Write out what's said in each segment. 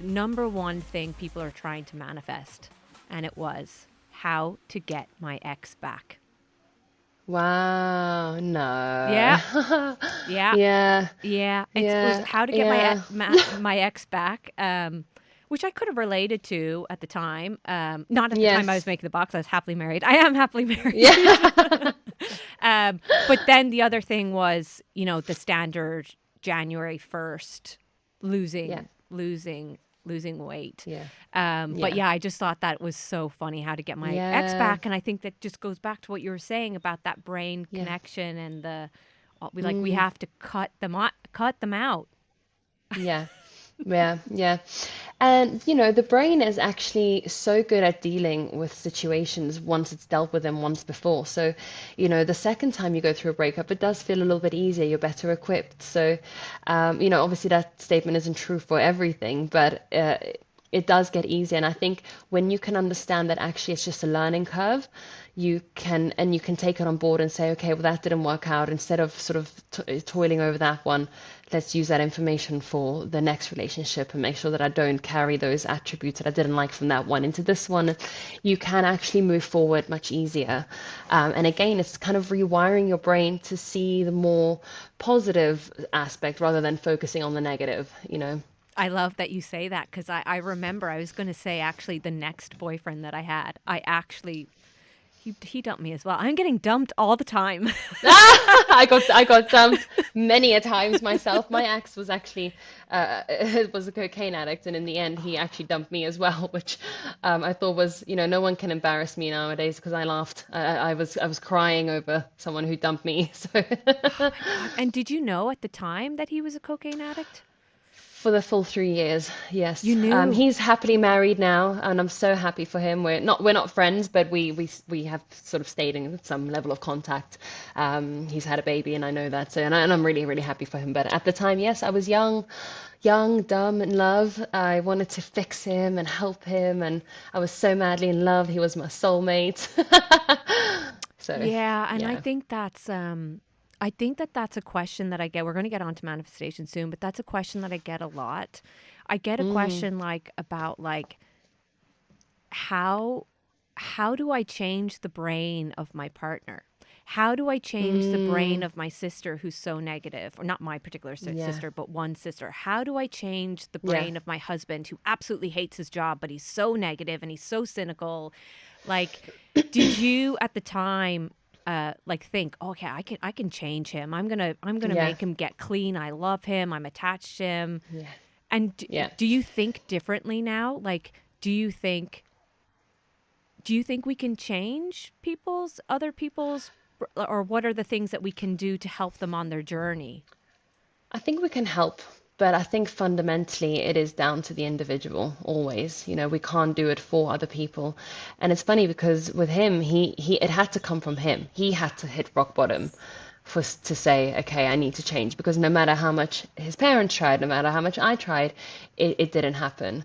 number one thing people are trying to manifest, and it was how to get my ex back. Wow, Yeah, no. yeah, Yeah, yeah. It was yeah, how to get yeah. my ex back, which I could have related to at the time. Not at the time I was Yes. making the box. I was happily married. I am happily married. Yeah. But then the other thing was, the standard January 1st, Yeah, losing weight. yeah, But yeah, yeah, I just thought that was so funny how to get my ex yeah, back. And I think that just goes back to what you were saying about that brain yeah. connection and we Mm, have to cut them out. yeah. Yeah, yeah. And the brain is actually so good at dealing with situations once it's dealt with them once before. So, the second time you go through a breakup, it does feel a little bit easier. You're better equipped. So, obviously that statement isn't true for everything, but it does get easier. And I think when you can understand that actually it's just a learning curve, you can take it on board and say, okay, well, that didn't work out. Instead of sort of toiling over that one, let's use that information for the next relationship and make sure that I don't carry those attributes that I didn't like from that one into this one. You can actually move forward much easier. And again, it's kind of rewiring your brain to see the more positive aspect rather than focusing on the negative. I love that you say that because I remember I was going to say actually the next boyfriend that I had, he dumped me as well. I'm getting dumped all the time. I got dumped many a times myself. My ex was actually was a cocaine addict, and in the end, he actually dumped me as well, which I thought was, no one can embarrass me nowadays because I laughed. I was crying over someone who dumped me. So Oh my God. And did you know at the time that he was a cocaine addict? for the full 3 years, You yes. knew. He's happily married now, and I'm so happy for him. We're not friends, but we have sort of stayed in some level of contact. He's had a baby, and I know that. So, and I'm really, really happy for him. But at the time, yes, I was young, dumb, in love. I wanted to fix him and help him, and I was so madly in love. He was my soulmate. So, Yeah, and yeah. I think that that's a question that I get. We're going to get onto manifestation soon, but that's a question that I get a lot. I get a Mm, question like about like how how do I change the brain of my partner? How do I change the brain mm, of my sister who's so negative, or not my particular yeah, sister, but one sister? How do I change the yeah, brain of my husband who absolutely hates his job, but he's so negative and he's so cynical? Like, did you at the time like think, okay, I can change him. I'm gonna yeah, make him get clean. I love him. I'm attached to him. yeah, And yeah. do you think differently now? Like, do you think we can change other people's, or what are the things that we can do to help them on their journey? I think we can help, but I think fundamentally it is down to the individual always. We can't do it for other people. And it's funny because with him, he it had to come from him. He had to hit rock bottom to say, okay, I need to change because no matter how much his parents tried, no matter how much I tried, it didn't happen.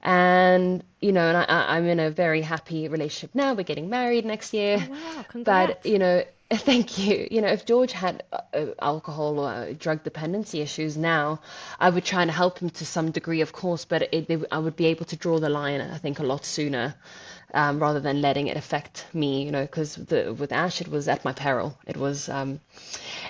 And I'm in a very happy relationship now. We're getting married next Oh year. wow, But, congrats. thank you. If George had alcohol or drug dependency issues now, I would try and help him to some degree, of course, but I would be able to draw the line, I think, a lot sooner, rather than letting it affect me, because with Ash, it was at my peril. It was,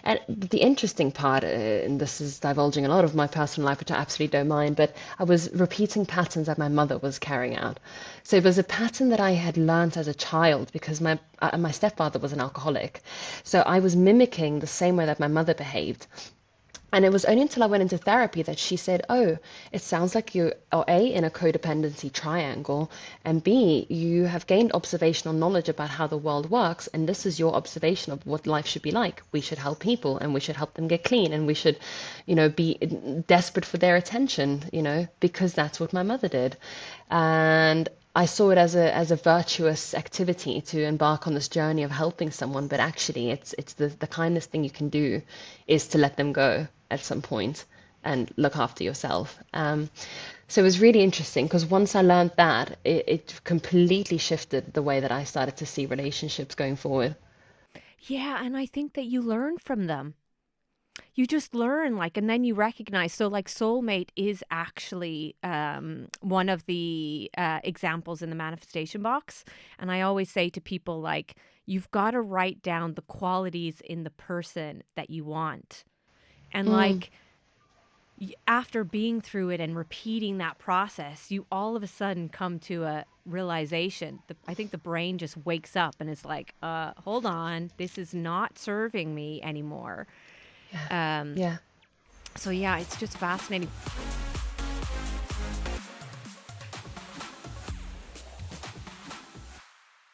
and the interesting part, and this is divulging a lot of my personal life, which I absolutely don't mind, but I was repeating patterns that my mother was carrying out. So it was a pattern that I had learned as a child because my stepfather was an alcoholic. So I was mimicking the same way that my mother behaved. And it was only until I went into therapy that she said, "Oh, it sounds like you are A, in a codependency triangle, and B, you have gained observational knowledge about how the world works, and this is your observation of what life should be like. We should help people, and we should help them get clean, and we should, be desperate for their attention, because that's what my mother did." And I saw it as a virtuous activity to embark on this journey of helping someone, but actually it's the kindest thing you can do is to let them go at some point and look after yourself. So it was really interesting because once I learned that, it completely shifted the way that I started to see relationships going forward. Yeah, and I think that you learn from them. you just learn, like, and then you recognize. So, like, soulmate is actually one of the examples in the manifestation box. And I always say to people, like, you've got to write down the qualities in the person that you want. And, Mm, like, after being through it and repeating that process, you all of a sudden come to a realization. I think the brain just wakes up and is like, hold on, this is not serving me anymore. yeah. Um, Yeah. so yeah, it's just fascinating.